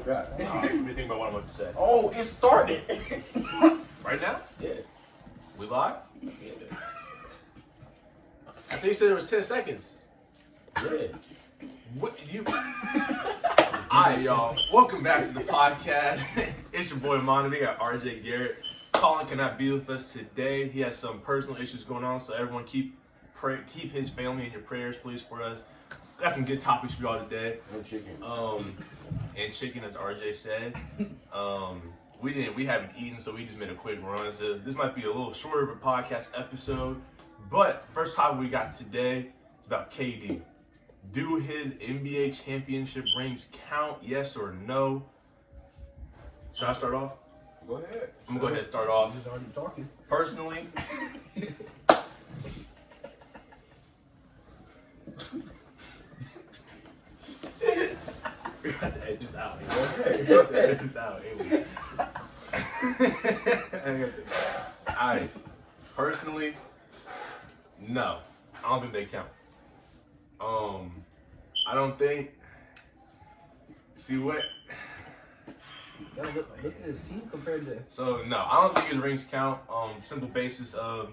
forgot. Let me think about what I'm about to say. Oh, it started. Right now? Yeah. We live? Yeah. I think you said it was 10 seconds. Yeah. What you? Alright, y'all. Welcome back to the podcast. It's your boy Mono. We got RJ Garrett. Colin cannot be with us today. He has some personal issues going on, so everyone keep his family in your prayers, please, for us. Got some good topics for y'all today. No chicken. And chicken, as RJ said. We haven't eaten, so we just made a quick run. So this might be a little shorter of a podcast episode. But first topic we got today is about KD. Do his NBA championship rings count, yes or no? Should I start off? Go ahead. I'm gonna go ahead and start off. He's already talking. Personally, we got to edit this out. Go ahead. Edit this out. Alright. Personally, no. I don't think they count. I don't think. See what? Look at his team compared to. So no, I don't think his rings count. Simple basis of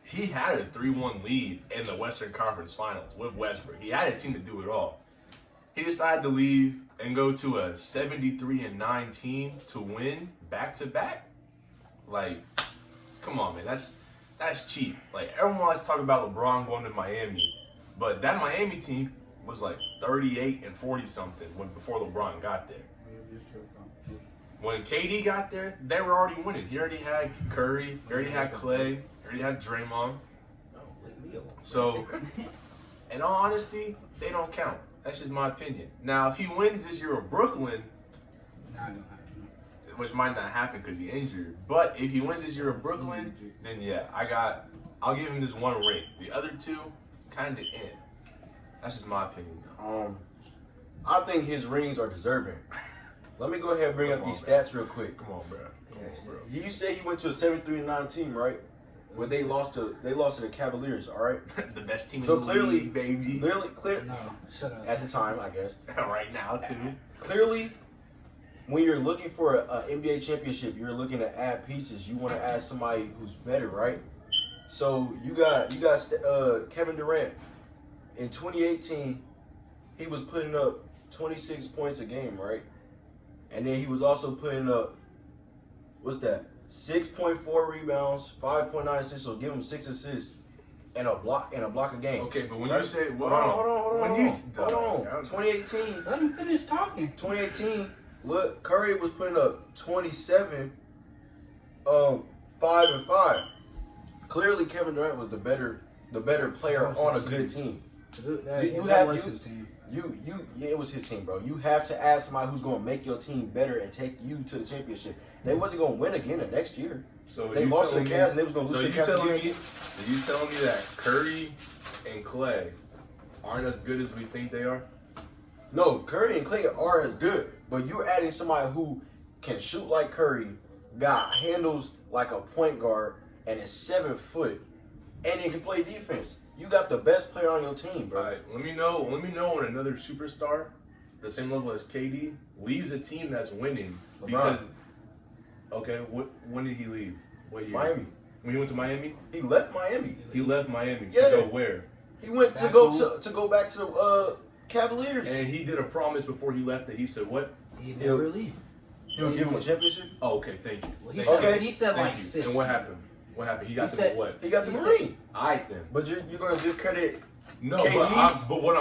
he had a 3-1 lead in the Western Conference Finals with Westbrook. He had a team to do it all. He decided to leave and go to a 73-9 team to win back-to-back. Like, come on, man, that's cheap. Like, everyone wants to talk about LeBron going to Miami, but that Miami team was like 38 and 40 something before LeBron got there. When KD got there, they were already winning. He already had Curry, he already had Clay, he already had Draymond. So, in all honesty, they don't count. That's just my opinion. Now, if he wins this year with Brooklyn, which might not happen because he's injured, but if he wins this year with Brooklyn, then yeah, I'll give him this one ring. The other two, kind of in. That's just my opinion. I think his rings are deserving. Let me go ahead and bring up these stats real quick. Come on, bro. You say he went to a 73-9 team, right? Where they lost to the Cavaliers, all right? The best team So in the clearly, league, baby. Clearly, No, shut up. at the time, I guess. Right now, too. Clearly, when you're looking for an NBA championship, you're looking to add pieces. You want to add somebody who's better, right? So you got Kevin Durant. In 2018, he was putting up 26 points a game, right? And then he was also putting up, what's that? 6.4 rebounds, 5.9 assists. So give him 6 assists and a block a game. Okay, but when right? you say hold on. 2018. Let him finish talking. 2018, look, Curry was putting up 27, 5 and 5. Clearly, Kevin Durant was the better player on a good team. That was his team. Yeah, it was his team, bro. You have to add somebody who's going to make your team better and take you to the championship. They wasn't going to win again the next year. So they lost to the Cavs and they was going to lose to the Cavs again. So you telling me that Curry and Clay aren't as good as we think they are? No, Curry and Clay are as good, but you're adding somebody who can shoot like Curry, got handles like a point guard, and is 7 foot, and he can play defense. You got the best player on your team, bro. All right, let me know when another superstar, the same level as KD, leaves a team that's winning. LeBron. Because, okay, when did he leave? What year? Miami. When he went to Miami? He left Miami. He left Miami Yeah. to go where? He went to go back to the Cavaliers. And he did a promise before he left that he said what? He never leave. He'll give him a championship. Oh, okay, thank you. Well, Thank Okay. He said Thank like you. 6. And what happened? What happened? He got He to said- what? He got the He ring. All right then. But you're gonna discredit. No, KD's? but what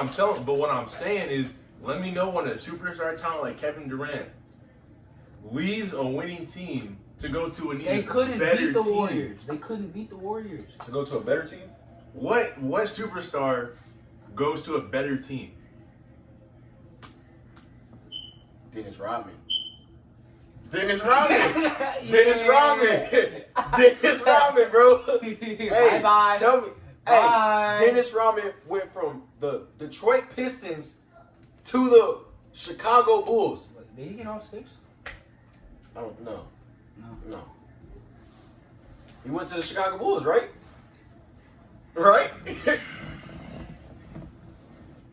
I'm saying is, let me know when a superstar talent like Kevin Durant leaves a winning team to go to an They even couldn't better beat the team. Warriors. They couldn't beat the Warriors. To go to a better team? What superstar goes to a better team? Dennis Rodman. Dennis Rodman. Yeah. Dennis Rodman. Dennis Rodman, bro. Hey, Bye-bye. tell me. Bye. Hey, Dennis Rodman went from the Detroit Pistons to the Chicago Bulls. Did he get all 6? I don't know. No. He went to the Chicago Bulls, right? Right?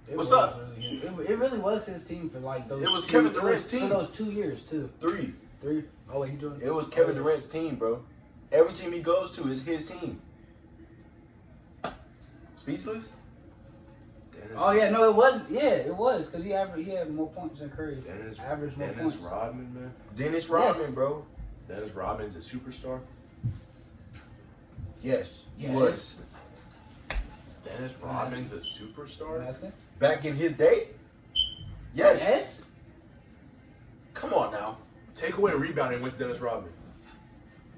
What's up? It it really was his team for like those. It was Kevin Durant's for team. those 2 years too. 3. 3. Oh wait, he joined. It was Kevin Durant's team, bro. Every team he goes to is his team. Speechless? Oh yeah, no, it was. Yeah, it was because he had more points than Curry. Averaged more Dennis points. Rodman, man. Dennis Rodman, Yes. bro. Dennis Rodman's a superstar. Yes, he Yes. was. Dennis Rodman's a superstar. Asking? Back in his day? Yes. Yes. Come on now. Take away rebounding with Dennis Rodman.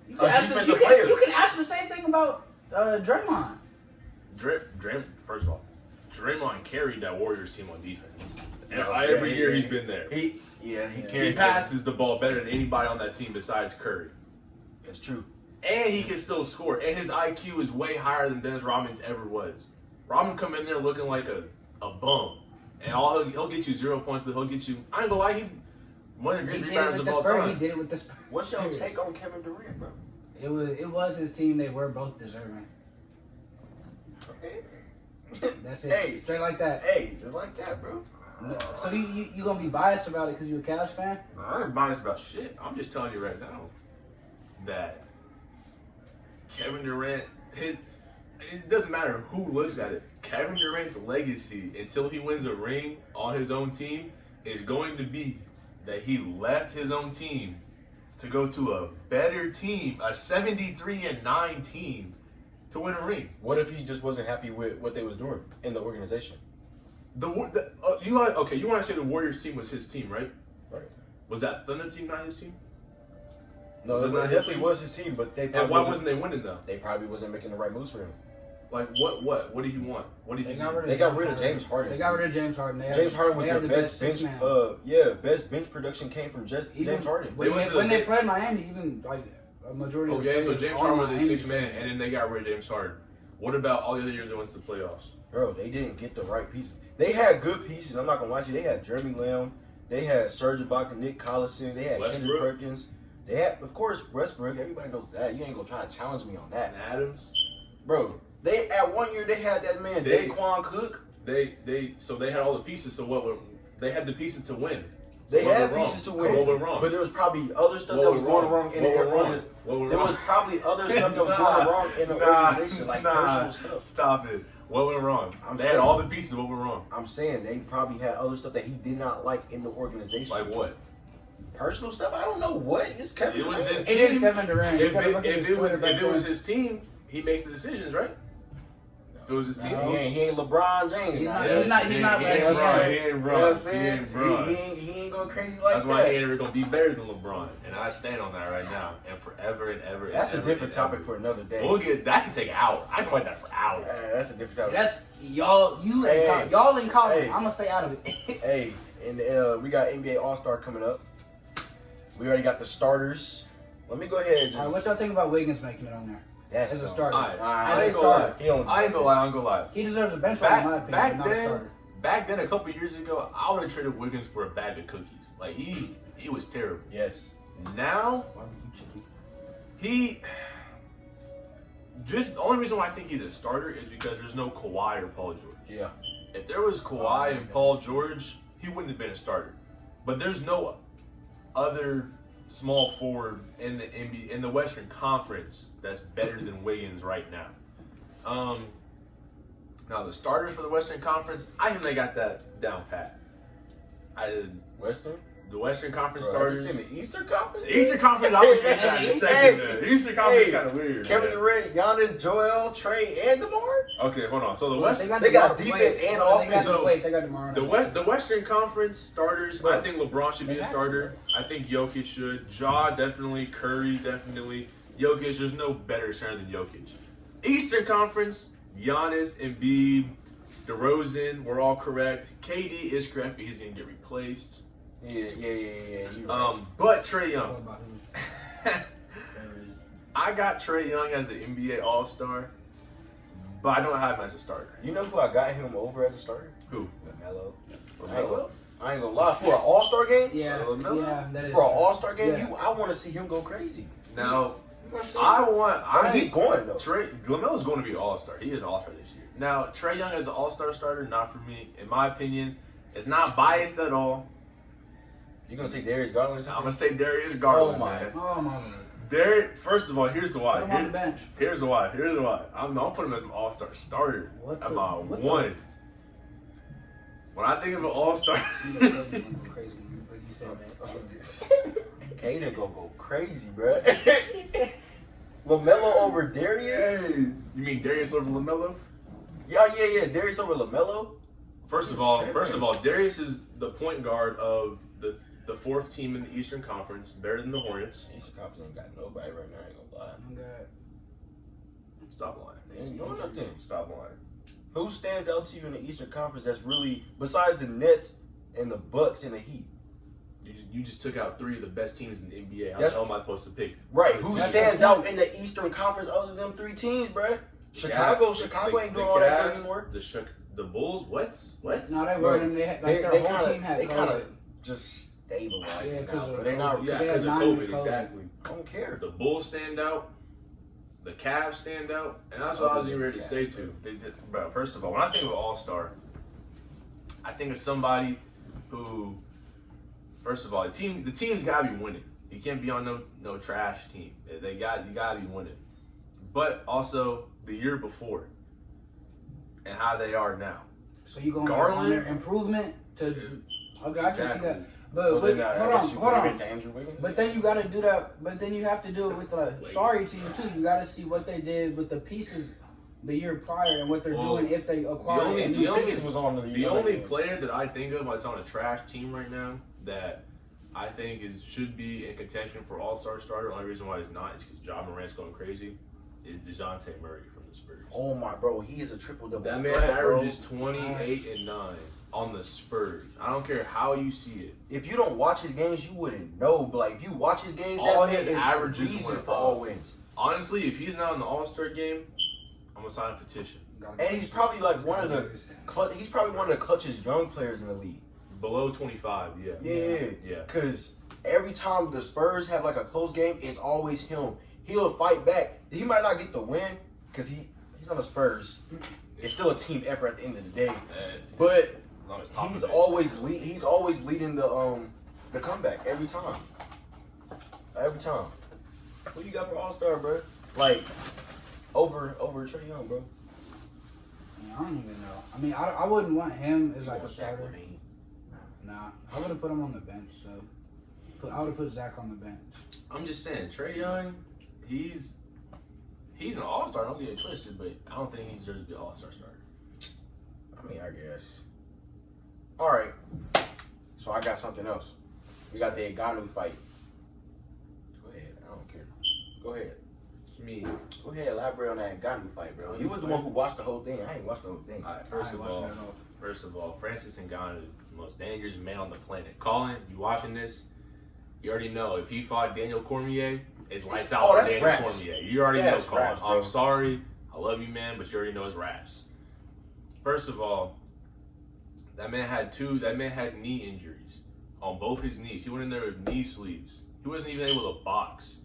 You A can, ask defensive you, player. can, you can ask the same thing about Draymond. First of all, Draymond carried that Warriors team on defense. Every year he's been there. He He carried. passes the ball better than anybody on that team besides Curry. That's true. And he can still score. And his IQ is way higher than Dennis Rodman's ever was. Rodman come in there looking like a bum. And he'll get you 0 points, but he'll get you, I ain't gonna lie, he's one of the He great did it rebounders with of the all Spurs. He time. did it with the Spurs. What's your take on Kevin Durant, bro? It was his team. They were both deserving. Okay. That's it. Hey. Straight like that. Hey, just like that, bro. So you gonna be biased about it because you're a Cavs fan? I ain't biased about shit. I'm just telling you right now that Kevin Durant, it doesn't matter who looks at it. Kevin Durant's legacy until he wins a ring on his own team is going to be that he left his own team to go to a better team, a 73-9 team, to win a ring. What if he just wasn't happy with what they was doing in the organization? You want to say the Warriors team was his team, right? Right. Was that Thunder team not his team? No, Was it it not his definitely team? was his team, but they And probably why wasn't they winning though? They probably wasn't making the right moves for him. Like what? What did he want? What did he? They got rid of They got rid of James Harden. They got rid of James Harden. James Harden was they the had best bench. six man. Best bench production came from James Harden. When they played Miami, even like a majority. of the Okay, so players James on Harden was a Miami 6 man, and then they got rid of James Harden. What about all the other years they went to the playoffs? Bro, they didn't get the right pieces. They had good pieces. I'm not gonna lie to you. They had Jeremy Lamb. They had Serge Ibaka, Nick Collison. They had Westbrook. Kendrick Perkins. They had, of course, Westbrook. Everybody knows that. You ain't gonna try to challenge me on that, And Adams. bro. They at 1 year they had that man Daquan Cook. So they had all the pieces. So they had the pieces to win. So They what had went pieces to wrong? win. What went wrong? But there was probably other stuff What that was went going wrong in the What went wrong? organization. What went There was wrong? probably other stuff that was going wrong in the organization, like personal stuff. Stop it. What went wrong? I'm They had saying- all the pieces. What went wrong? I'm saying they probably had other stuff that he did not like in the organization. Like what? Personal stuff? I don't know what. It's Kevin It was Durant. his It is team. Kevin Durant. You If gotta look at his it Twitter back was then. his team, he makes the decisions, right? If it was his team, No. He ain't LeBron James. He's now. not- You know he's not- He ain't legendary. Bron. He ain't what I'm Bron. He saying? ain't Bron. He ain't going crazy like That's why that. he ain't ever gonna be better than LeBron, and I stand on that right now, and forever and ever. And That's a ever different and topic ever. for another day. We'll get that. Can take an hour. I can write that for hours. That's a different topic. That's y'all. Hey. Y'all in college. Hey. I'm gonna stay out of it. Hey, and we got NBA All-Star coming up. We already got the starters. Let me go ahead and All right, just... what y'all think about Wiggins making it on there That's as a dumb. starter? I As ain't a gonna lie. starter, He don't I ain't gonna lie. I ain't gonna lie. he deserves a bench run in my opinion, Back but not a then, starter. back then, a couple years ago, I would have traded Wiggins for a bag of cookies. Like he was terrible. Yes. Now Barbecue chicken. he just the only reason why I think he's a starter is because there's no Kawhi or Paul George. Yeah. If there was Kawhi and Paul George, he wouldn't have been a starter. But there's no other small forward in the NBA, in the Western Conference that's better than Wiggins right now. Now the starters for the Western Conference, I think they got that down pat. Western? The Western Conference Bro, have you starters. seen the Eastern Conference? The Eastern Conference, I would get that in a second. Man. The Eastern Conference is kind of weird. Kevin man. Durant, Giannis, Joel, Trey, and DeMar? Okay, hold on. So the Well, West, They got defense and offense. They got DeMar. the Western Conference starters, Bro. I think LeBron should be a starter. I think Jokic should. Ja definitely. Curry definitely. Jokic, there's no better center than Jokic. Eastern Conference, Giannis, Embiid, DeRozan, we're all correct. KD is correct because he's gonna get replaced. Yeah. You right. But Trae What Young. about him? I got Trae Young as an NBA All-Star, but I don't have him as a starter. You know who I got him over as a starter? Who? Melo. LaMelo? I ain't gonna lie. For an All-Star game? Yeah, LaMelo? yeah, that is For an true. All-Star game, Yeah. I want to see him go crazy. Now, You know what I'm saying? He's going, though. LaMelo's going to be an All-Star. He is an All-Star this year. Now, Trae Young as an All-Star starter, not for me. In my opinion, It's not biased at all. You gonna say Darius Garland? I'm gonna say Darius Garland. Man. Oh my. Darius. First of all, here's the why. Put him on the bench. Here's the why. I'm putting him as an all-star starter. At my one. When I think of an all-star. Kaden gonna go crazy, bro. LaMelo over Darius? Hey, you mean Darius over LaMelo? Yeah. Darius over LaMelo? First of all, Darius is the point guard of the fourth team in the Eastern Conference, better than the Hornets. Eastern Conference ain't got nobody right now. I ain't gonna lie. Oh God. Stop lying. They ain't doing nothing. Stop lying. Who stands out to you in the Eastern Conference that's really, besides the Nets and the Bucks and the Heat? You just took out three of the best teams in the NBA. How the That's- hell am I supposed to pick? Right. Who stands out in the Eastern Conference other than 3 teams, bruh? Chicago ain't doing all that good anymore. The Bulls, what? No, they were. They had, like, their whole team had They kind COVID. of just stabilized Yeah, now, but they're not. Yeah, They had because of 9 COVID, COVID. exactly. I don't care. The Bulls stand out. The Cavs stand out. And that's what I was getting ready to say, too. Bro, first of all, when I think of All-Star, I think of somebody who, first of all, the team's got to be winning. You can't be on no trash team. You got to be winning. But also the year before and how they are now. So you going Garland? on their improvement to? Okay, I can see that. But So wait, then, I hold guess on, you hold put it on. into Andrew Wiggins? But then you got to do that. But then you have to do it with the sorry team too. You got to see what they did with the pieces the year prior and what they're doing if they acquire. Wiggins was on The only player that I think of that's on a trash team right now that I think should be in contention for All-Star starter. The only reason why he's not is because Ja Morant's going crazy. Is DeJounte Murray from the Spurs. Oh my bro, he is a triple-double. That man averages 28 and 9 on the Spurs. I don't care how you see it. If you don't watch his games, you wouldn't know. But like, if you watch his games, All that his man is averages reason went for up. all wins. Honestly, if he's not in the All-Star game, I'm gonna sign a petition. And he's probably like one of the clutchest young players in the league. Below 25, yeah. Yeah. Because every time the Spurs have like a close game, it's always him. He'll fight back. He might not get the win because he's on the Spurs. It's still a team effort at the end of the day. But he's always leading the comeback every time. Every time. Who you got for All-Star, bro? Like over Trae Young, bro. I don't even know. I mean, I wouldn't want him as like a Shaq starter. with me. Nah, I would have put him on the bench. So I would have put Zach on the bench. I'm just saying, Trae Young, he's an All-Star. Don't get it twisted, but I don't think he deserves to be an All-Star starter. I mean, I guess. All right. So I got something else. We got the Ngannou fight. Go ahead. I don't care. Go ahead. Me. Go ahead. Elaborate on that Ngannou fight, bro. You was the one who watched the whole thing. I ain't watched the whole thing. All right, first of all, Francis Ngannou is the most dangerous man on the planet. Colin, you watching this? You already know if he fought Daniel Cormier, it's lights out for Daniel Cormier. You already know, Colin. Raps, I'm sorry. I love you, man, but you already know it's raps. First of all, that man had knee injuries on both his knees. He went in there with knee sleeves. He wasn't even able to box.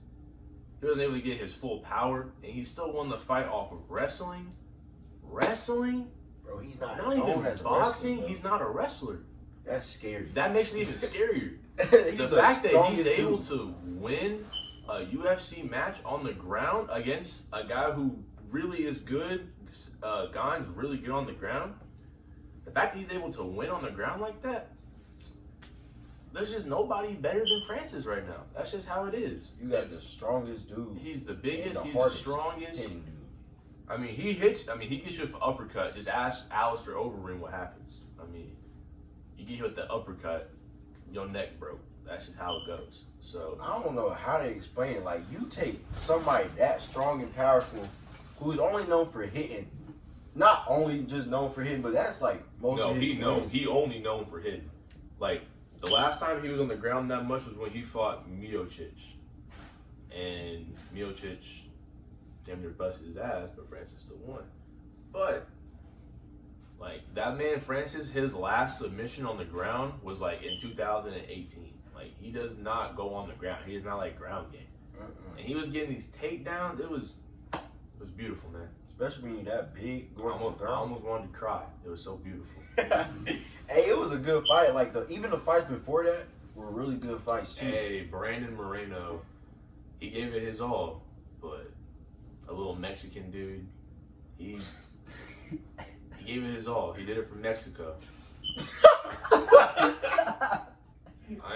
He wasn't able to get his full power, and he still won the fight off of wrestling. Wrestling? Bro, he's not even as boxing. Wrestler, He's not a wrestler. That's scary. That makes it even scarier. He's The fact that he's strongest able dude. to win a UFC match on the ground against a guy who really is good, Gon's really good on the ground. The fact that he's able to win on the ground like that, there's just nobody better than Francis right now. That's just how it is. You got the strongest dude. He's the biggest. and He's the hardest strongest. hitting dude. I mean, he gets you with an uppercut. Just ask Alistair Overeem what happens. I mean, you get hit with the uppercut, your neck broke. That's just how it goes. So I don't know how to explain it. Like, you take somebody that strong and powerful, who's only known for hitting, not only just known for hitting, but that's like most of his wins. He only known for hitting. Like, the last time he was on the ground that much was when he fought Miocic. And Miocic damn near busted his ass, but Francis still won. But, like, that man, Francis, his last submission on the ground was, like, in 2018. Like, he does not go on the ground. He is not, like, ground game. And he was getting these takedowns. It was beautiful, man. It's especially when you're that big I going to the almost, I ground. almost wanted to cry. It was so beautiful. Hey, it was a good fight. Like even the fights before that were really good fights too. Hey, Brandon Moreno, he gave it his all, but a little Mexican dude, he gave it his all. He did it from Mexico. I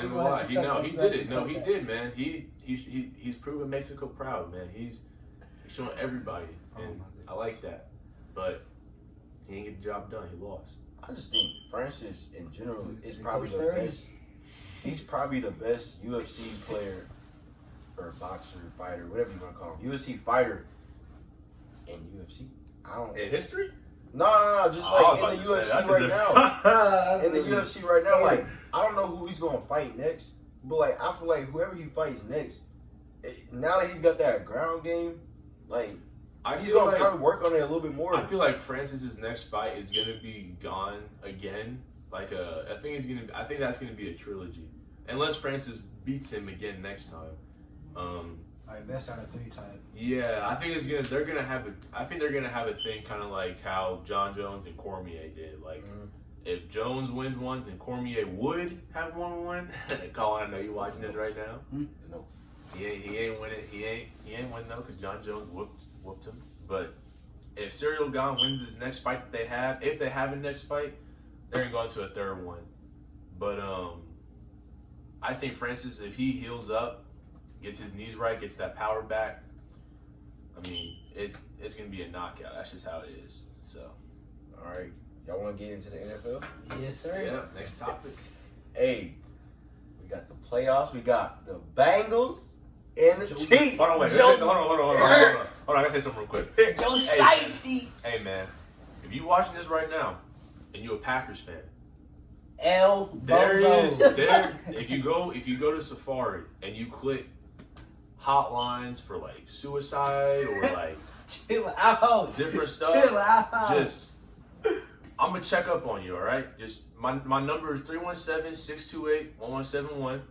ain't gonna lie. He did it. No, he did, man. He's proven Mexico proud, man. He's showing everybody, and I like that. But he didn't get the job done. He lost. I just think Francis in general is probably Coach the Terry? best. He's probably the best UFC player or boxer, fighter, whatever you want to call him. UFC fighter in UFC. I don't. In history? No. Just like in the UFC right now. In the UFC right now, like I don't know who he's gonna fight next, but like I feel like whoever he fights next, now that he's got that ground game, like he's gonna probably work on it a little bit more. I feel like Francis's next fight is gonna be gone again. I think that's gonna be a trilogy, unless Francis beats him again next time. Like best out of 3 type. Yeah, I think they're gonna have a thing kind of like how John Jones and Cormier did. Like if Jones wins once and Cormier would have won one. Colin, I know you watching this right now. No. He ain't winning. He ain't winning though because John Jones whooped him. But if Cyril Gane wins this next fight that they have, if they have a next fight, they're gonna go into a third one. But I think Francis, if he heals up, gets his knees right, gets that power back, I mean, it's gonna be a knockout. That's just how it is. So, All right, y'all want to get into the NFL? Yes, sir. yeah. Next topic. Hey, we got the playoffs. We got the Bengals and the Chiefs. Hold on, wait. Hold on. I gotta say something real quick. Joe Shiesty. Hey, man, if you watching this right now and you a Packers fan, if you go to Safari and you click hotlines for like suicide or like Chill out. different stuff, Chill out. just I'm gonna check up on you, all right? Just my number is 317-628-1171.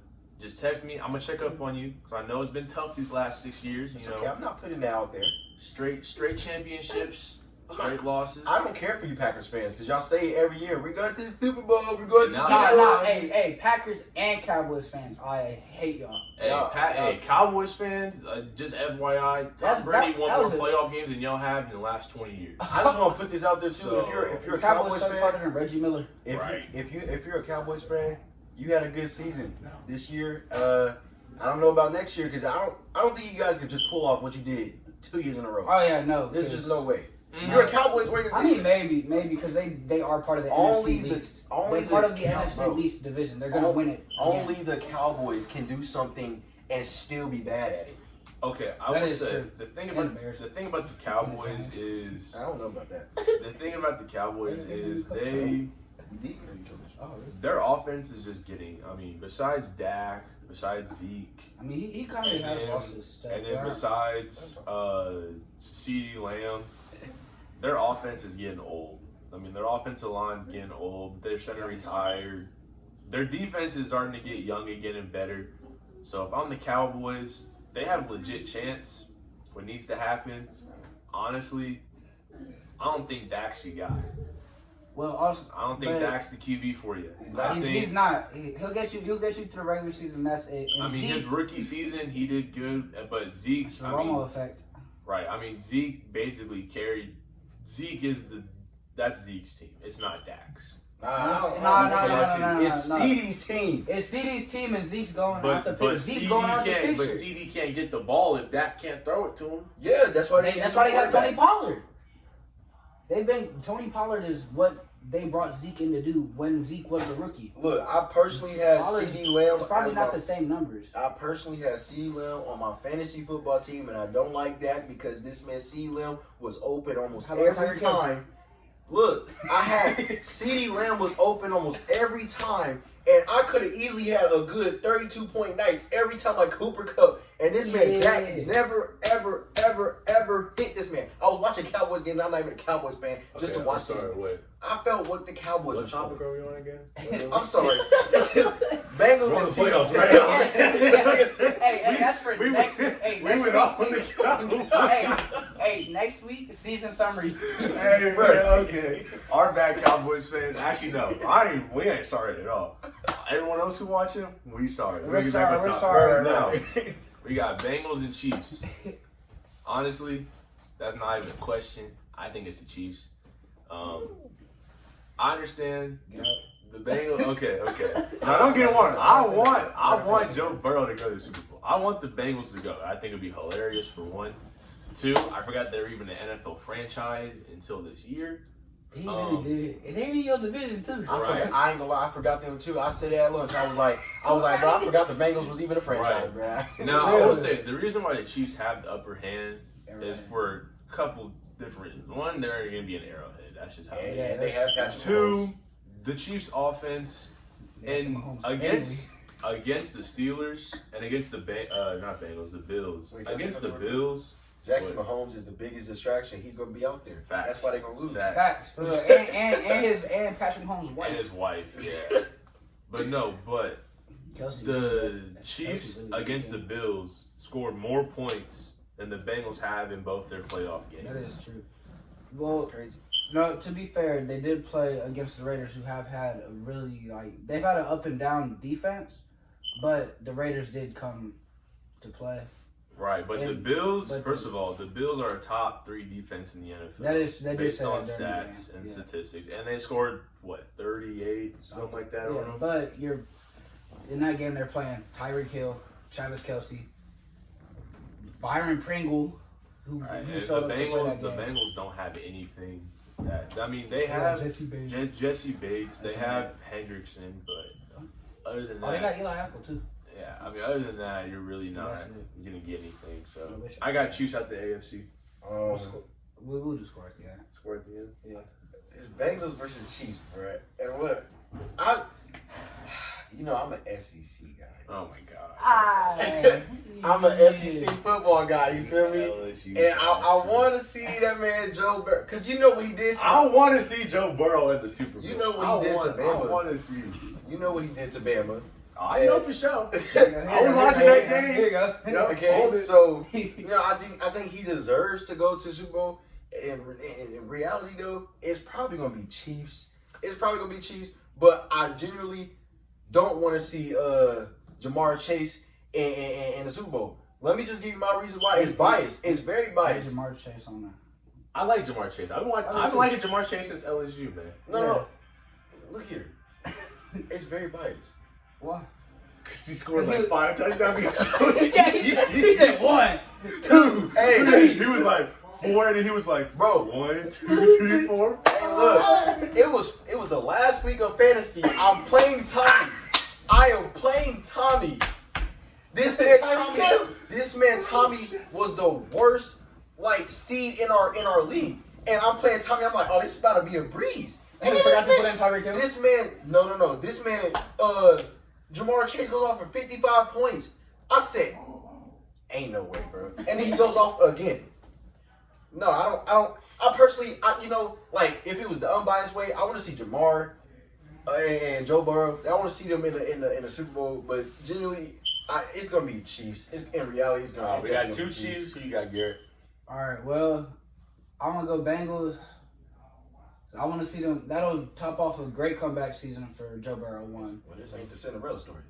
Just text me. I'm gonna check up on you because I know it's been tough these last 6 years. You know, Okay, I'm not putting that out there. straight championships, straight losses. I don't care for you Packers fans because y'all say it every year. We got this Super Bowl. We got this Super Nah, Bowl. hey, Packers and Cowboys fans, I hate y'all. Hey, Cowboys fans, just FYI, Tom Brady won more playoff games than y'all have in the last 20 years. I just want to put this out there too. So, if you're a Cowboys Cowboys harder fan, than Reggie Miller. if you're a Cowboys fan, you had a good season this year. I don't know about next year because I don't think you guys can just pull off what you did 2 years in a row. Oh yeah, no. There's just no way. You're a Cowboys organization. I mean, maybe because they are part of the NFC least. They're part of the NFC least division. They're gonna win it. Only the Cowboys can do something and still be bad at it. Okay, I would say the thing about the Cowboys is I don't know about that. the thing about the Cowboys is their offense is just getting. I mean, besides Dak, besides Zeke. I mean, he kind of has lost his step. And then besides CeeDee Lamb, their offense is getting old. I mean, their offensive line's getting old. Their center retired. Their defense is starting to get young again and better. So if I'm the Cowboys, they have a legit chance. What needs to happen, honestly, I don't think Dak's your guy. Well, also, I don't think Dak's the QB for you. He's not. He'll get you through the regular season. That's it. And I mean, his rookie season, he did good, but Zeke. It's the Romo effect. Right. I mean, Zeke basically carried. Zeke is that's Zeke's team. It's not Dak's. No. It's CeeDee's team. It's CeeDee's team, and Zeke's going out the But picture. Zeke's going out the picture. But CeeDee can't get the ball if Dak can't throw it to him. Yeah, that's why they got Tony Pollard. Tony Pollard is what they brought Zeke in to do when Zeke was a rookie. Look, I personally had CeeDee Lamb. It's probably not the same numbers. I personally had CeeDee Lamb on my fantasy football team, and I don't like that because this man CeeDee Lamb was open almost every time. Look, I had CeeDee Lamb was open almost every time, and I could have easily had a good 32-point nights every time like Cooper Kupp And this man, Yeah. Dak, never, ever hit this man. I was watching Cowboys game. I'm not even a Cowboys fan, just to watch this. I felt what the Cowboys What was topic for. are we on again? I'm sorry. It's just Bengals We're on and the playoffs Chiefs. right Hey, that's for next week. Hey, We next went week. off on the Cowboys. Hey, next week, season summary. Hey, man, okay. Our bad Cowboys fans. Actually, no. We ain't sorry at all. Everyone else who watching, we sorry. We're Get back sorry, on we're topic. sorry. No. We got Bengals and Chiefs. Honestly, that's not even a question. I think it's the Chiefs. I understand the Bengals. Okay. Now don't get one. I want Joe Burrow to go to the Super Bowl. I want the Bengals to go. I think it'd be hilarious for one. Two, I forgot they're even an NFL franchise until this year. He really did. And they're in your division too. Right. I ain't gonna lie, I forgot them too. I said it at lunch. I was like, bro, I forgot the Bengals was even a franchise, bro. Now, I will say, the reason why the Chiefs have the upper hand is for a couple different reasons. One, they're going to be an Arrowhead. That's just how it is. Yeah, they have got Two, the Chiefs' offense and against the Steelers and against the the Bills. Wait, Against the Bills, Jackson Mahomes is the biggest distraction. He's gonna be out there. Facts. That's why they're gonna lose. Facts. And Patrick Mahomes' wife. and his wife, yeah. But Kelsey. the Chiefs against the Bills scored more points than the Bengals have in both their playoff games. That is true. That's Well, crazy. no, to be fair, they did play against the Raiders, who have had a really, they've had an up and down defense, but the Raiders did come to play. Right, but the Bills, first of all, the Bills are a top 3 defense in the NFL. They did based say on that during the stats game. and Yeah. statistics. And they scored, 38, something like that on Yeah, them? but in that game, they're playing Tyreek Hill, Travis Kelsey, Byron Pringle, who Right, and showed up to play that the game. Bengals don't have anything they Yeah, have Jesse Bates. Jesse Bates, they Jesse have Hendrickson, but other than Oh, they that, got Eli Apple too. yeah, other than that, you're really not That's it. gonna get anything. So I wish I got Chiefs out the AFC. We'll just score at the end. Score at the end. Yeah. It's Bengals versus Chiefs, bro. And what? I'm an SEC guy. Oh my god. I'm an SEC football guy. You feel me? LSU And I want to see that man Joe Burrow, because you know what he did to I want to see Joe Burrow in the Super Bowl. You know what he did to Bama. I want to see. You know what he did to Bama. I know for sure. I was watching that game. Here you go. Yep. Okay, Hold it. so I think he deserves to go to the Super Bowl. In reality, though, it's probably gonna be Chiefs. But I genuinely don't want to see Jamar Chase in the Super Bowl. Let me just give you my reason why. It's biased. It's very biased. Jamar Chase on that. I like Jamar Chase. I've been liking Jamar Chase since LSU, man. No. Look here. It's very biased. Why? Because he scored like 5 touchdowns against He said 1, 2, Hey, 3. He was like 4, and then he was like, bro. 1, 2, 3, 4. Hey, look, it was the last week of fantasy. I'm playing Tommy. I am playing Tommy. This man Tommy was the worst seed in our league, and I'm playing Tommy. I'm like, oh, this is about to be a breeze. And you forgot to put in Tyreek Hill? This man, no. This man, Jamar Chase goes off for 55 points. I said, ain't no way, bro. And then he goes off again. No, I personally, if it was the unbiased way, I want to see Jamar and Joe Burrow. I want to see them in the Super Bowl. But genuinely, it's gonna be Chiefs. In reality, it's gonna. We got 2 Chiefs. Who you got, Garrett? All right, well, I'm going to go Bengals. I want to see them. That'll top off a great comeback season for Joe Burrow. One. Well, this ain't the Cinderella story.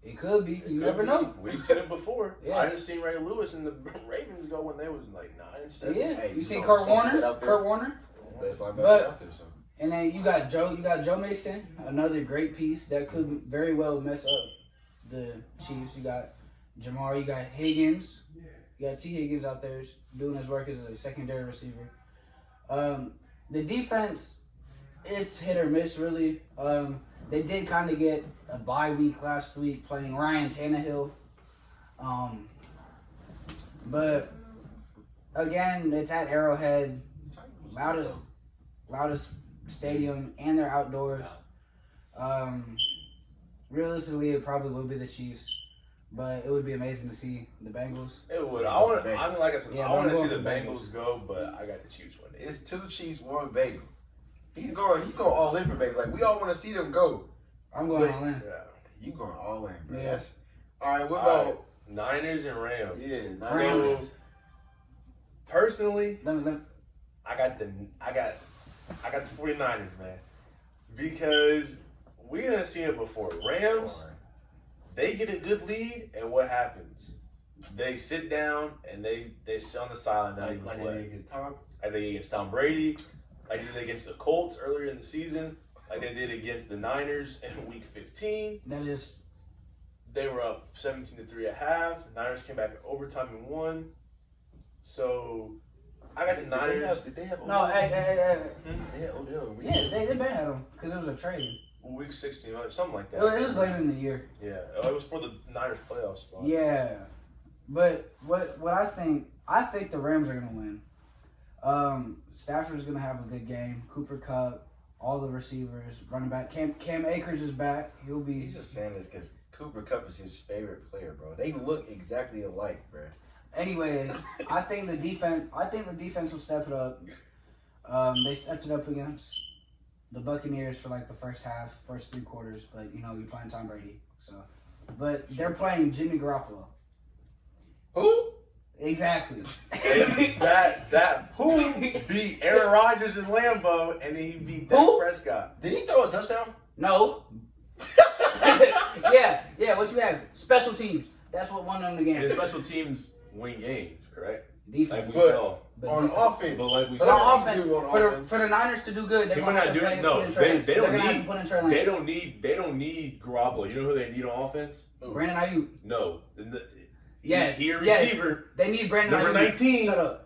It could be. You never know. We said it before. Yeah. I didn't see Ray Lewis and the Ravens go when they was like 9-7. Yeah. Hey, You seen so- Kurt so Warner? get out there. Kurt Warner? Best linebacker But- out there, so. And then you got Joe Mason, another great piece that could very well mess up the Chiefs. You got Jamar, you got Higgins. You got T. Higgins out there doing his work as a secondary receiver. The defense, it's hit or miss, really. They did kind of get a bye week last week playing Ryan Tannehill. But, again, it's at Arrowhead. Loudest stadium, and they're outdoors. Realistically, it probably will be the Chiefs. but it would be amazing to see the Bengals. It would. I want. I mean, like I said, Yeah, I want I'm to see going the for Bengals go, but I got the Chiefs winning. It's 2 Chiefs, 1 Bengal. He's going all in for Bengals. Like, we all want to see them go. I'm going all in. Yeah. You going all in, bro. Yeah. Yes. All right, what All about... right. Niners and Rams. Yeah, So Rams. personally, Let me, I got the 49ers, man. Because we done seen it before. Rams, they get a good lead, and what happens? They sit down and they sit on the sideline, not even like play. they did against Tom. Like they did against Tom Brady, like they did against the Colts earlier in the season, like they did against the Niners in Week 15. that is. They were up 17-3 at half. Niners came back in overtime and won. So I got the Niners. Did they have No, hey. They had Odell. Yeah, they been had them because it was a trade. Week 16, or something like that. It was later in the year. Yeah, it was for the Niners playoff spot. Yeah, but what I think the Rams are gonna win. Stafford's gonna have a good game. Cooper Kupp, all the receivers, running back. Cam Akers is back. He'll be. He's just saying this because Cooper Kupp is his favorite player, bro. They look exactly alike, bro. Anyways, I think the defense will step it up. They stepped it up against the Buccaneers for like the first 3 quarters, but you know you're playing Tom Brady, so. But they're playing Jimmy Garoppolo. Who? Exactly. And that who beat Aaron Rodgers in Lambeau, and then he beat Dak Prescott. Did he throw a touchdown? No. yeah. What you have? Special teams. That's what won them the game. And special teams win games, correct? Defense. Like we saw. But On defense. offense. But like we But saw. on offense, on for offense. the Niners to do good, they're He going might to not have do to it. play, No, put in Trey Lance. they They're don't gonna have need. to put in Trey Lance. They don't need Garoppolo. You know who they need on offense? Brandon Ayuk. No. Yes. He a yes. receiver. They need Brandon Number Ayuk. 19. Shut up.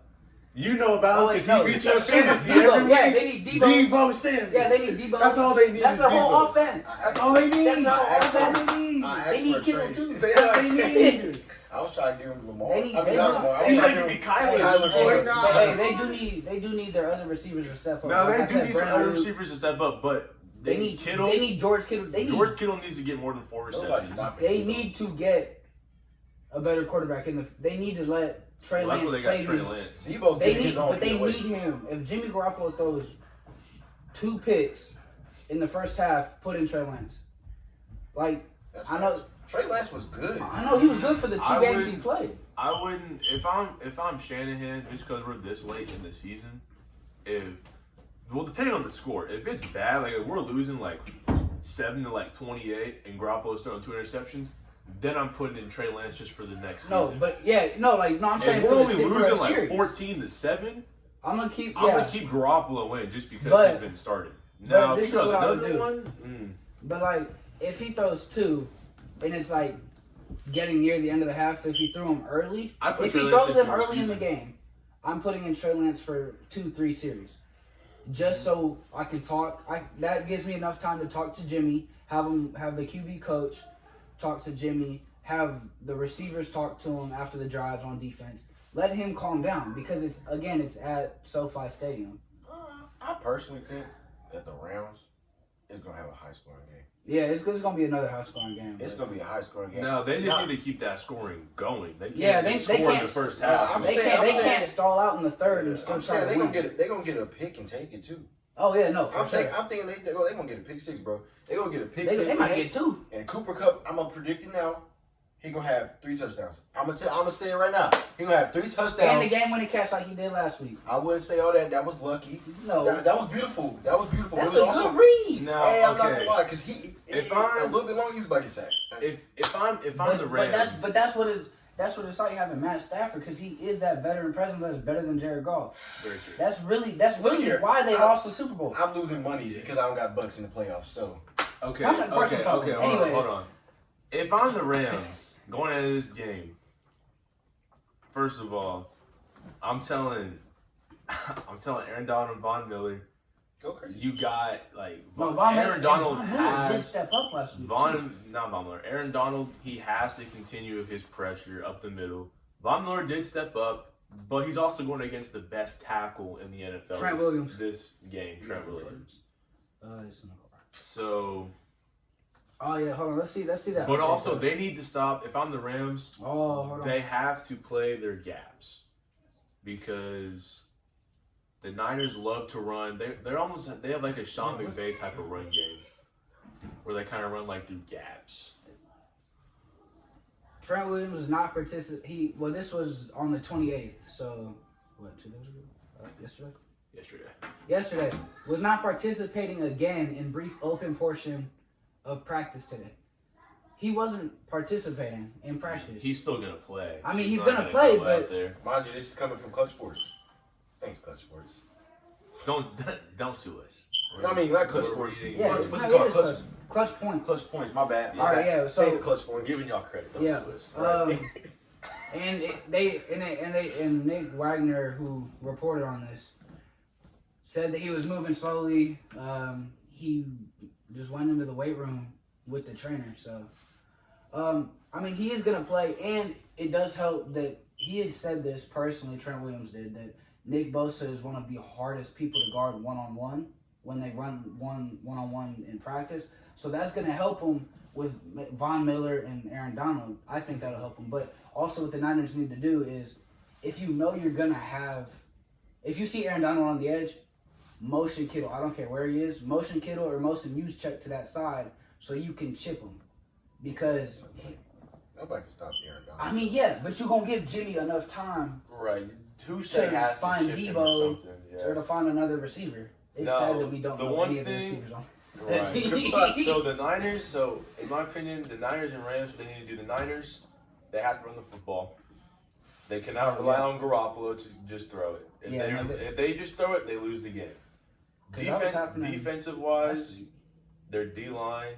You know about him because no. he beat your fantasy Debo. every week. Yeah, they need Debo. Debo Samuel. Yeah, they need Debo. That's all they need. That's is their whole Debo. offense. That's all they need. That's I all asked they need. I asked They need for a Kittle trade. too. That's what they need. I was trying to give him Lamar. They need- I mean, they not need- Lamar. I He was might trying be to Kyler. Kyler Hey, Floyd. they do need their other receivers to step up. No, Like they I do said, need some Brandon other Ayuk, receivers to step up, but They need Kittle. They need George Kittle. George Kittle needs to get more than 4 Nobody's receptions. stopping They Debo. need to get a better quarterback in the. They need to let Trey Well, that's Lance where they got play. Trey Lance. Debo's They getting need, his own but they away. need him. If Jimmy Garoppolo throws 2 picks in the first half, put in Trey Lance. Like That's I know, right. Trey Lance was good. I know he was good for the 2 I games would- he played. I wouldn't if I'm Shanahan just because we're this late in the season. Depending on the score, if it's bad, like if we're losing like 7 to like 28, and Garoppolo's throwing 2 interceptions, then I'm putting in Trey Lance just for the next No, season. but yeah, no, I'm saying If for we're the only for losing a like series. 14-7, I'm gonna keep. I'm Yeah, gonna keep Garoppolo in just because But- he's been started. Now, this if he is throws what I would another do. one, but like if he throws 2, and it's like getting near the end of the half, if he threw them early, I put if he Trey Lance throws in them for the early in the season. game, I'm putting in Trey Lance for 2-3 series, just so I can talk. That gives me enough time to talk to Jimmy, have the QB coach talk to Jimmy, have the receivers talk to him after the drives on defense. Let him calm down because it's at SoFi Stadium. I personally think that the Rams is gonna have a high scoring game. Yeah, it's gonna be another high scoring game. It's but- gonna be a high scoring game. no, they just Now- need to keep that scoring going. They can't Yeah, just they score in can't- the first Yeah, half. I'm They saying- can't stall out in the third and still I'm try saying to they're win. gonna get a pick and take it too. Oh yeah, no, for I'm sure. thinking they're gonna get a pick 6, bro. They're gonna get a pick They 6. might get 2. And Cooper Kupp, I'm gonna predict it now. He gonna have 3 touchdowns. I'm gonna say it right now. He gonna have 3 touchdowns. And the game winning catch like he did last week. I wouldn't say all that. That was lucky. No, That was beautiful. That was beautiful. that's It a was good also, read. No, hey, I'm not okay. gonna lie, because a little bit longer, he was about to get sacked. If I'm the Rams, But that's what it's like having Matt Stafford because he is that veteran presence that's better than Jared Goff. Very true. That's really here, why they lost the Super Bowl. I'm losing money because I don't got Bucks in the playoffs. So Okay, Sounds like a personal problem. Hold Anyways. on. If I'm the Rams going into this game, first of all, I'm telling Aaron Donald and Von Miller, go crazy. you got like Aaron Aaron Donald did has step up last week. too. not Von Miller. Aaron Donald, he has to continue with his pressure up the middle. Von Miller did step up, but he's also going against the best tackle in the NFL Trent Williams. this game, Trent Williams. It's in the car. So Oh yeah, hold on. Let's see that. But also, they need to stop. If I'm the Rams, hold on. they have to play their gaps because the Niners love to run. They have like a Sean McVay type of run game where they kind of run like through gaps. Trent Williams was not participate. Well, this was on the 28th. So what? 2 days ago? Yesterday was not participating again in brief open portion of practice today. He wasn't participating in practice. He's still gonna play. I mean, he's gonna play, but mind you, this is coming from Clutch Sports. Thanks, Clutch Sports. Don't sue us. I mean, not Clutch Sports. Yeah, what's it called? Clutch Points. Clutch Points. My bad. All right, yeah. So thanks, Clutch Points. Giving y'all credit. Don't yeah. sue us. And Nick Wagner, who reported on this, said that he was moving slowly. He just went into the weight room with the trainer. So, I mean, he is gonna play, and it does help that he had said this personally. Trent Williams did that. Nick Bosa is one of the hardest people to guard one-on-one when they run one-on-one in practice. So that's going to help him with Von Miller and Aaron Donald. I think that'll help him. But also what the Niners need to do is, if you know you're going to have, if you see Aaron Donald on the edge, motion Kittle. I don't care where he is. Motion Kittle or motion use check to that side so you can chip him. Because nobody can stop Aaron Donald. I mean, yeah, but you're going to give Jimmy enough time. Right. To find Debo or to find another receiver. It's sad that we don't know any of the receivers on. Right. So the Niners, in my opinion, the Niners and Rams, they need to do the Niners. They have to run the football. They cannot rely on Garoppolo to just throw it. If they just throw it, they lose the game. Defensive wise, their D-line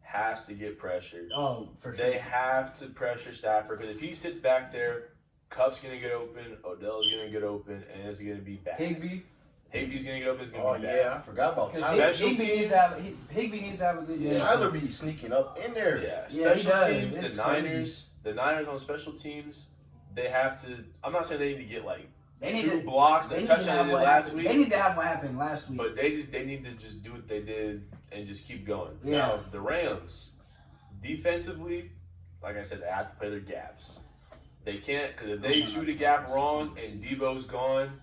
has to get pressured. Oh, for sure. They have to pressure Stafford because if he sits back there, Cup's going to get open, Odell's going to get open, and it's going to be bad. Higby's going to get open, it's going to be bad. Yeah, I forgot about Higbee needs to have a good game. Tyler be sneaking up in there. Yeah, special teams, the Niners on special teams, they have to, I'm not saying they need to get like two blocks and touchdown last week. They need to have what happened last week. But they need to just do what they did and just keep going. Yeah. Now, the Rams, defensively, like I said, they have to play their gaps. They can't, because if they shoot a gap wrong and Debo's gone.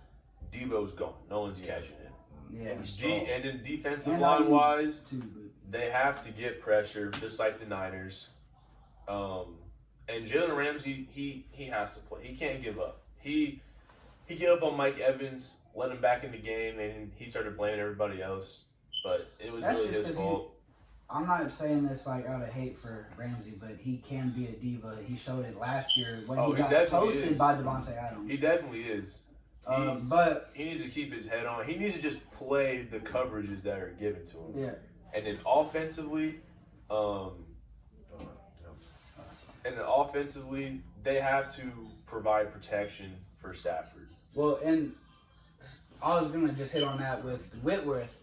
No one's catching it. Yeah. And then defensive line-wise, they have to get pressure, just like the Niners. And Jalen Ramsey, he has to play. He can't give up. He gave up on Mike Evans, let him back in the game, and he started blaming everybody else. But it was really his fault. I'm not saying this like out of hate for Ramsey, but he can be a diva. He showed it last year when he got toasted by Devontae Adams. He definitely is. But he needs to keep his head on. He needs to just play the coverages that are given to him. Yeah. And then offensively, they have to provide protection for Stafford. Well, and I was gonna just hit on that with Whitworth.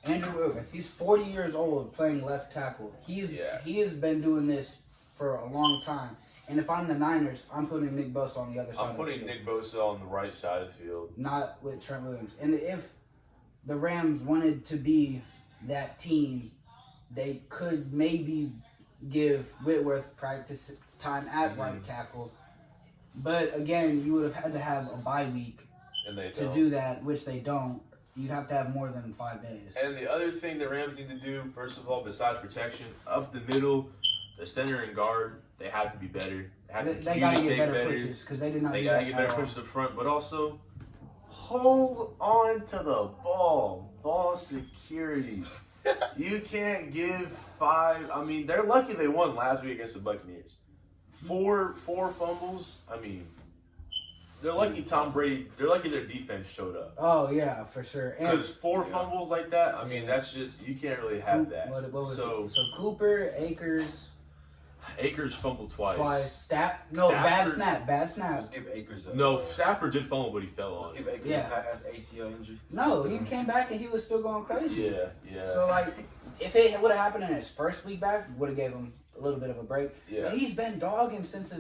Andrew Whitworth, he's 40 years old playing left tackle. He has been doing this for a long time. And if I'm the Niners, I'm putting Nick Bosa on the other side of the field. I'm putting Nick Bosa on the right side of the field. Not with Trent Williams. And if the Rams wanted to be that team, they could maybe give Whitworth practice time at right tackle. But again, you would have had to have a bye week to do that, which they don't. You'd have to have more than 5 days. And the other thing the Rams need to do, first of all, besides protection, up the middle, the center and guard, they have to be better. They got to get better pushes because they did not. They got to get better pushes up front, but also hold on to the ball securities. You can't give 5. I mean, they're lucky they won last week against the Buccaneers. Four fumbles. I mean, they're lucky Tom Brady. They're lucky their defense showed up. Oh yeah, for sure. Because 4 fumbles like that. I mean, that's just you can't really have that. What was so Cooper, Akers fumbled twice. Bad snap. Let's give Akers a... No, Stafford did fumble, but he fell on. Let's give Akers a ACL injury. No, he came back and he was still going crazy. Yeah. So, like, if it would have happened in his first week back, would have gave him a little bit of a break. Yeah. But he's been dogging since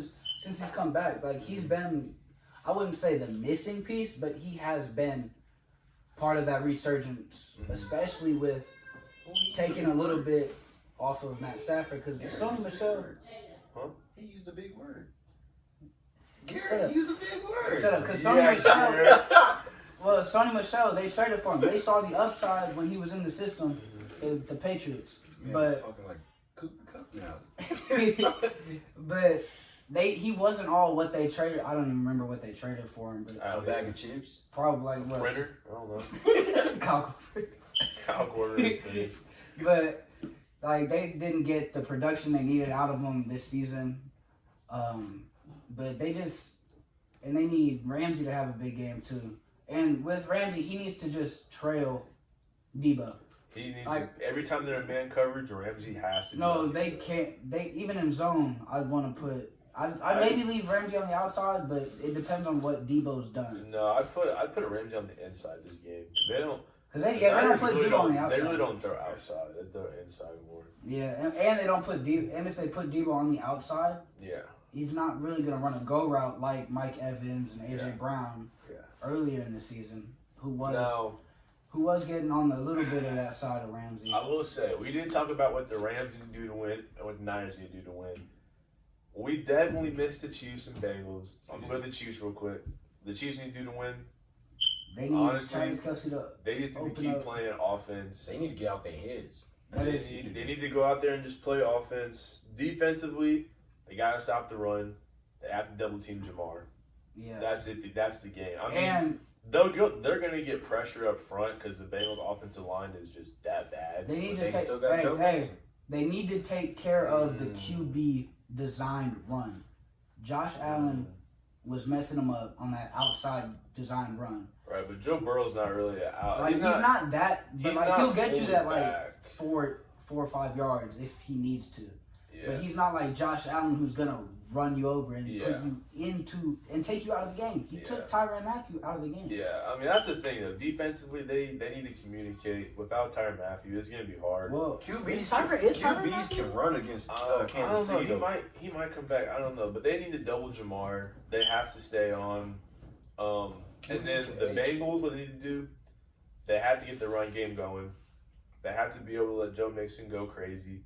he's come back. Like, he's been, I wouldn't say the missing piece, but he has been part of that resurgence, especially with taking a little bit off of Matt Stafford because Sony Michelle. He used a big word. Shut Gary up. used a big word. Shut up, because Sony Michelle. Well, Sony Michelle, they traded for him. They saw the upside when he was in the system, the Patriots. Man, But talking like Cooper Cup now. but he wasn't all what they traded. I don't even remember what they traded for him. But A bag of chips. probably like what? Printer? I don't know. Kyle Kyle Korver. But like they didn't get the production they needed out of him this season. But they need Ramsey to have a big game too. And with Ramsey, he needs to just trail Debo. He needs to, every time they're in man coverage, Ramsey has to. No, they can't. They even in zone, I'd want to put. I maybe leave Ramsey on the outside, but it depends on what Debo's done. No, I'd put Ramsey on the inside this game because they don't. Because they don't put Debo on the outside. They really don't throw outside. They throw inside more. Yeah, and they don't put Debo. And if they put Debo on the outside, yeah, he's not really gonna run a go route like Mike Evans and AJ Brown earlier in the season, who was getting on a little bit of that side of Ramsey. I will say we didn't talk about what the Rams need to do to win and what the Niners need to do to win. We definitely missed the Chiefs and Bengals. I'm gonna go to the Chiefs real quick. The Chiefs need to do to win. They need Travis Kelce to they just need to keep playing offense. They need to get out their heads. They need to go out there and just play offense. Defensively, they gotta stop the run. They have to double team Jamar. Yeah, that's it. That's the game. I mean, and they're gonna get pressure up front because the Bengals' offensive line is just that bad. They need to they need to take care of the QB designed run. Josh Allen was messing them up on that outside designed run. Right, but Joe Burrow's not really out. Like, he's not that, but like he'll get you that like back. 4 or 5 yards if he needs to. Yeah. But he's not like Josh Allen who's gonna run you over and put you into and take you out of the game. He took Tyrann Mathieu out of the game. Yeah, I mean that's the thing though. Defensively, they need to communicate. Without Tyrann Mathieu, it's gonna be hard. Well, QBs can run against Kansas City. He might come back. I don't know, but they need to double Jamar. They have to stay on. And then the Bengals, what they need to do, they have to get the run game going. They have to be able to let Joe Mixon go crazy.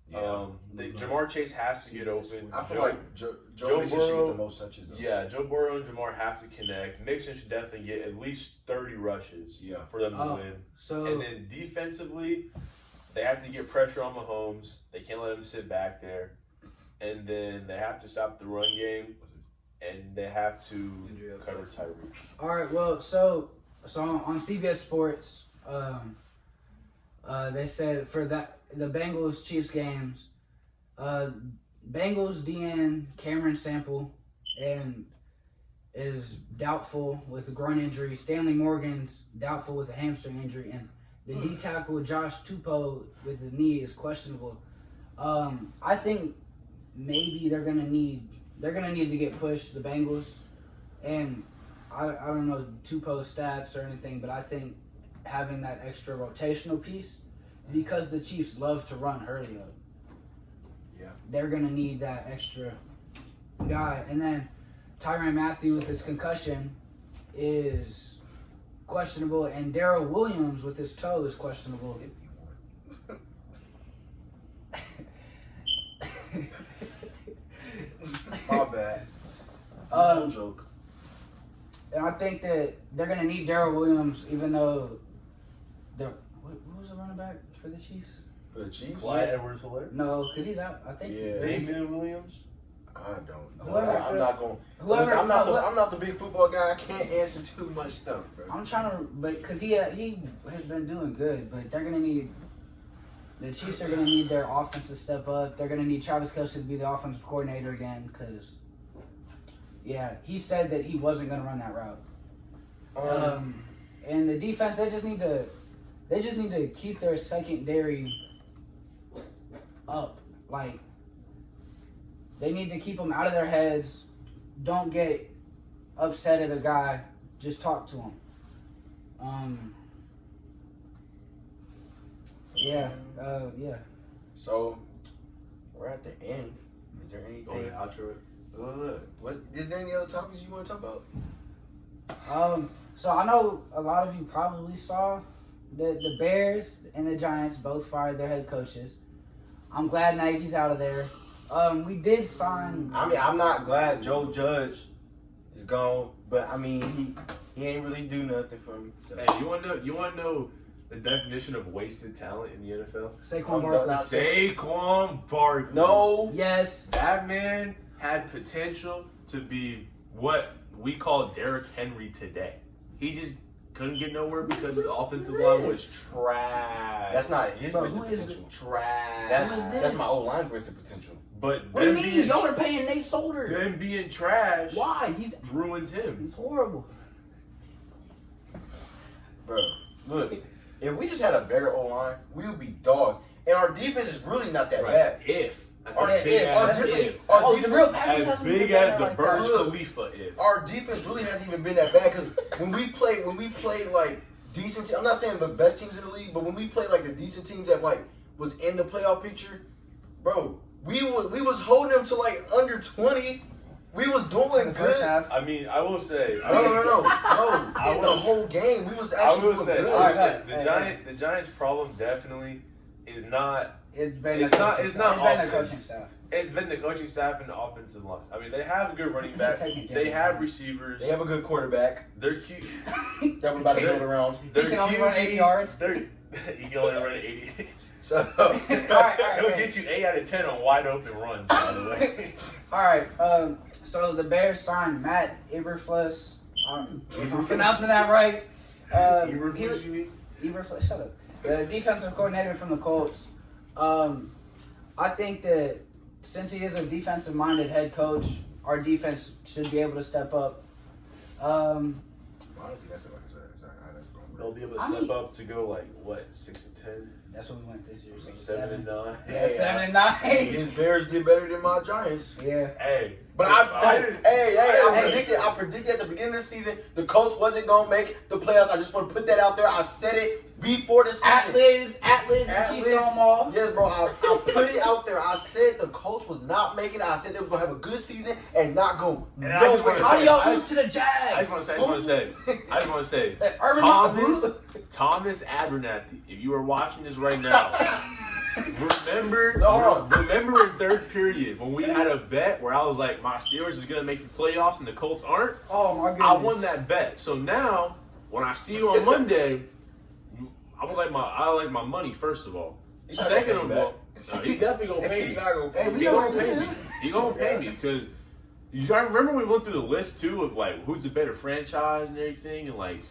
Yeah. Jamar Chase has to get open. I feel like Joe Mixon should get the most touches, though. Yeah, Joe Burrow and Jamar have to connect. Mixon should definitely get at least 30 rushes for them to win. And then defensively, they have to get pressure on Mahomes. They can't let him sit back there. And then they have to stop the run game. And they have to cover Tyreek. All right, well, so on CBS Sports, they said for the Bengals Chiefs games, Bengals DN Cameron Sample is doubtful with a groin injury. Stanley Morgan's doubtful with a hamstring injury, and the D tackle Josh Tupou with the knee is questionable. I think maybe they're gonna need to get pushed, the Bengals, and I don't know Tupou's stats or anything, but I think having that extra rotational piece, because the Chiefs love to run early up. Yeah. They're going to need that extra guy. And then Tyrann Mathieu with his concussion is questionable, and Darrell Williams with his toe is questionable. My bad. No joke. And I think that they're going to need Darrell Williams, even though what was the running back for the Chiefs? For the Chiefs? Clyde Edwards-Helaire? No, because he's out. I think. Yeah. Damian Williams? I don't know. Whoever, I'm not going. I'm not the big football guy. I can't answer too much stuff, bro. I'm trying to, but because he has been doing good, but they're gonna need. The Chiefs are gonna need their offense to step up. They're gonna need Travis Kelce to be the offensive coordinator again, because. Yeah, he said that he wasn't gonna run that route. And the defense, they just need to keep their secondary up. Like, they need to keep them out of their heads. Don't get upset at a guy. Just talk to him. Yeah. So, we're at the end. Is there anything? Outro. What? Is there any other topics you want to talk about? So I know a lot of you probably saw that the Bears and the Giants both fired their head coaches. I'm glad Nagy's out of there. We did sign. I mean, I'm not glad Joe Judge is gone, but I mean, he ain't really do nothing for me. So. Hey, you wanna know the definition of wasted talent in the NFL? Saquon Barkley. Saquon Barkley. No. Yes. That man had potential to be what we call Derrick Henry today. He just couldn't get nowhere because his offensive line was trash. That's not his Bro, wasted who is potential. trash. That's my old line's wasted potential. But What do you them mean? being Y'all are paying Nate Solder. them being trash Why? He's ruins him. horrible. Bro, look, if we just had a better O line, we would be dogs. And our defense is really not that bad. If. That's Our- a big if. ass Our if. defense- Oh, our the real defense- Packers As hasn't been big as better the like Burj that. Khalifa if. Our defense really hasn't even been that bad because when we play like decent teams, I'm not saying the best teams in the league, but when we play like the decent teams that like was in the playoff picture, bro, we was holding them to like under 20. We was doing The first good. half. I mean, I will say. No. I In the was- whole game, we was I actually will doing say, good. All right, the hey, Giants, the Giants' problem definitely is not. It's been It's the not- coaching it's staff. not It's been the offense. coaching staff. It's been the coaching staff and the offensive line. I mean, they have a good running back. Taking They have damage. receivers. They have a good quarterback They're cute. that we're about to build around. They're He can only run 80 QB yards. He can only run 80. Shut up. He'll get you 8 out of 10 on wide open runs, by the way. All right. So the Bears signed Matt Eberflus. If I'm pronouncing that right. Eberflus, you mean? Eberflus, shut up. The defensive coordinator from the Colts. I think that since he is a defensive-minded head coach, our defense should be able to step up. I don't think that's how that's going to They'll work. be able to I step mean- up to go like, what, 6-10? That's what we went this year. 7-9? Yeah, 7-9. His Bears did better than my Giants. Yeah. Hey. But I I predicted at the beginning of the season the Colts wasn't gonna make the playoffs. I just want to put that out there. I said it before the season. Atlas, and Atlas. Keystone Mall. Yes, bro. I put it out there. I said the Colts was not making it. I said they was gonna have a good season and not go And I just nowhere. wanna How do y'all I- lose to the I Jags? just want to say, Urban Thomas Abernathy, if you are watching this right now, remember in third period when we had a bet where I was like, my Steelers is gonna make the playoffs and the Colts aren't. Oh my goodness. I won that bet. So now when I see you on Monday, I like my money first of all. He's not Second gonna of pay all, no, he definitely gonna pay me. He's not gonna pay Hey, me. He know gonna what pay it me. is. He gonna pay me because you guys remember we went through the list too of like who's the better franchise and everything and like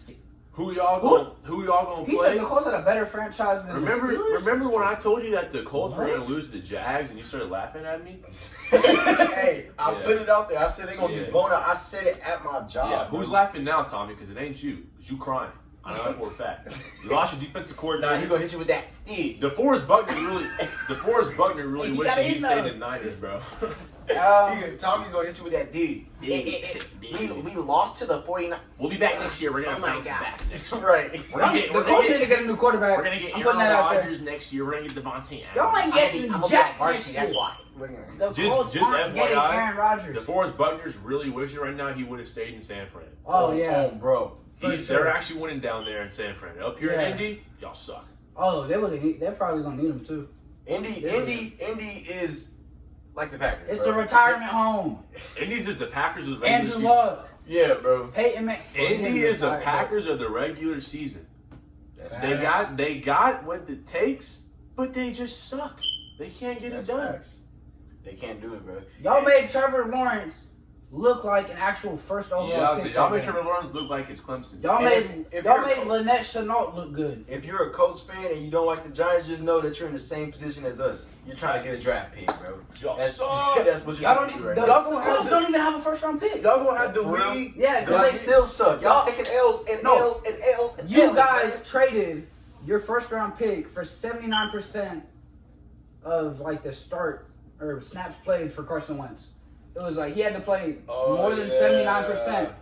who y'all gonna He play. said the Colts had a better franchise than the Steelers? Remember when I told you that the Colts were What? gonna lose to the Jags and you started laughing at me? Hey, I Yeah. put it out there. I said they gonna Yeah. get blown out. I said it at my job. Yeah, who's bro. laughing now, Tommy? Because it ain't you. It's you crying. I know that for a fact. You lost your defensive Nah, coordinator. he gonna hit you with that. DeForest Buckner really He wishes got he in stayed though. in Niners, bro. Tommy's gonna hit you with that D. We lost to the 49. We'll be back next year. We're gonna Oh my bounce God. back next year. Right. We're gonna get, The we're Colts gonna need to get, get a new quarterback. we're gonna get I'm Aaron putting that out there. Rodgers next year. We're gonna get Devontae Y'all Adams. ain't getting I'm a Jack varsity, next that's year. why. The Just Colts aren't getting FYI, Aaron Rodgers. DeForest Buckner's really wishing right now he would have stayed in San Fran. Oh, yeah. Oh, bro. For They're sure. actually winning down there in San Fran. Up here Yeah. in Indy, y'all suck. Oh, they're probably going to need him, too. Indy is like the Packers. It's bro. a retirement home. Indy's is the Packers of the regular Andrew season. Luck. Yeah, bro. Peyton Man. Indy is the Packers of the regular season. They got what it takes, but they just suck. They can't get That's it done. facts. They can't do it, bro. Y'all made Trevor Lawrence look like an actual first overall Yeah, pick. so y'all that made game. Trevor Lawrence look like it's Clemson. Y'all And made if you're a Lynette Chenault look good. If you're a Colts fan and you don't like the Giants, just know that you're in the same position as us. You're trying to get a draft pick, bro. Y'all That's, suck. that's what you're Y'all trying don't. to do right The now. Colts don't even have a first round pick. Y'all gonna have the For real? lead. Yeah, Y'all because still suck. Y'all taking L's and No. L's and L's and you L's. guys man. traded your first round pick for 79% of like the start or snaps played for Carson Wentz. It was like he had to play more than 79%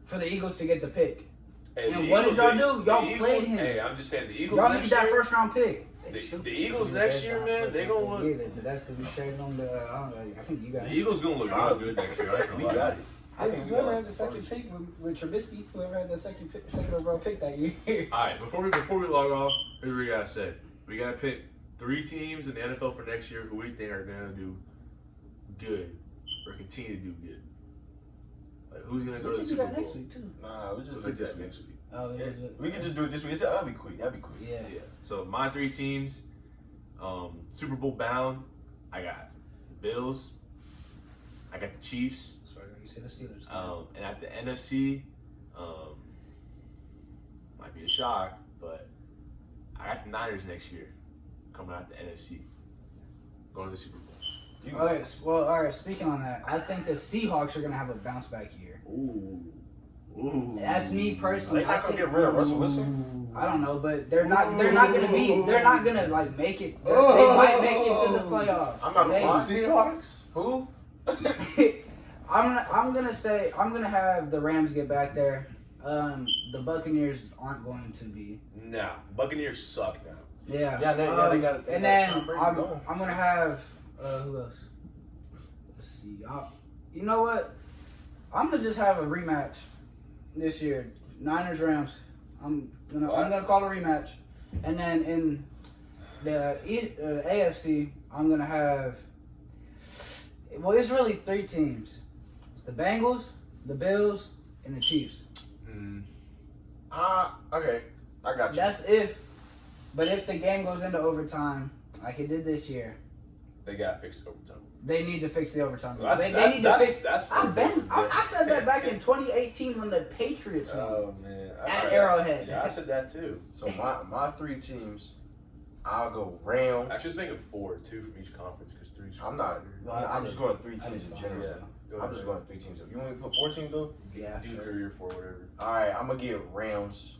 for the Eagles to get the pick. Hey, And the what did Eagles- y'all the- do? the Y'all Eagles- played him. Hey, I'm just saying the Eagles Y'all next need that year, first round pick. The Eagles next year, man, they gonna look. Either, but that's because we traded on the. I don't know. I think you got The Eagles gonna look real good next year. I ain't gonna We lie. got it. I think we whoever got had the second pick with Trubisky, whoever had the second overall pick that year. All right, before we log off, here's what we gotta say. We gotta pick 3 teams in the NFL for next year who we think are gonna do good or continue to do good. Like who's gonna go to the Super Bowl? next week too. Nah, we just We'll do do this that week. next week. Oh, Yeah, we can just do it this week. That'd be quick. That'd be quick. Yeah. Yeah. So my 3 teams, Super Bowl bound. I got the Bills. I got the Chiefs. Sorry, you said the Steelers. And at the NFC, might be a shock, but I got the Niners next year coming out the NFC, going to the Super Bowl. All right. Speaking on that, I think the Seahawks are gonna have a bounce back year. Ooh. That's me personally. They not gonna get rid of Russell Wilson. I don't know, but they're not gonna like make it. They might make it to the playoffs. I'm not Maybe. Seahawks. Who? I'm gonna have the Rams get back there. The Buccaneers aren't going to be. Nah, Buccaneers suck now. Yeah. Yeah, they got. And then I'm gonna have who else? Let's see. You know what? I'm gonna just have a rematch this year. Niners Rams. I'm gonna call a rematch, and then in the AFC, I'm gonna have. Well, it's really 3 teams. It's the Bengals, the Bills, and the Chiefs. Okay, I got you. That's if. But if the game goes into overtime, like it did this year, They got fixed overtime. they need to fix the overtime. Well, they need to fix. That's I said that back in 2018 when the Patriots won. Oh man, At Arrowhead. Yeah, I said that too. So my 3 teams, I'll go Rams. Actually, just make it 4, 2 from each conference because 3. I'm not. I'm just going 3 teams in general. Go I'm ahead. just going 3 teams. You want me to put 4 teams though? Yeah, Do sure. 3 or 4, whatever. All right, I'm gonna get Rams.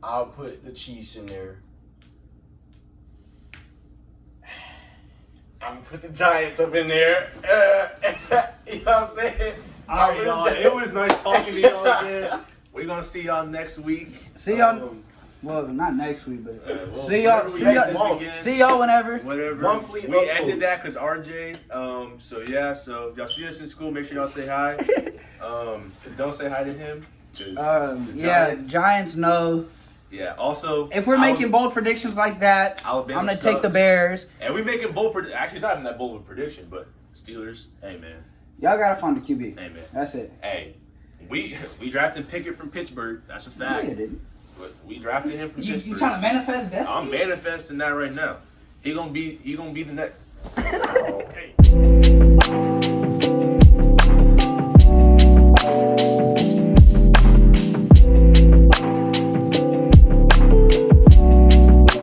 I'll put the Chiefs in there. I'm gonna put the Giants up in there. You know what I'm saying? All right, y'all. It was nice talking to y'all again. We're gonna see y'all next week. See y'all. Well, not next week, but Well, see y'all. whenever we See do y'all. this again, See y'all whenever. Whatever. Monthly we uploads. ended that because RJ. So yeah. So y'all see us in school. Make sure y'all say hi. Don't say hi to him. 'Cause Yeah, Giants know. Yeah. Also, If we're making bold predictions like that, Alabama I'm gonna take the sucks. Bears. And we making bold. Actually, it's not even that bold of a prediction, but Steelers. Hey man. Y'all gotta find the QB. Hey man. That's it. Hey, we drafted Pickett from Pittsburgh. That's a fact. Yeah, didn't. But we drafted him from You Pittsburgh. trying to manifest destiny? I'm manifesting that right now. He gonna be the next. Oh. Hey.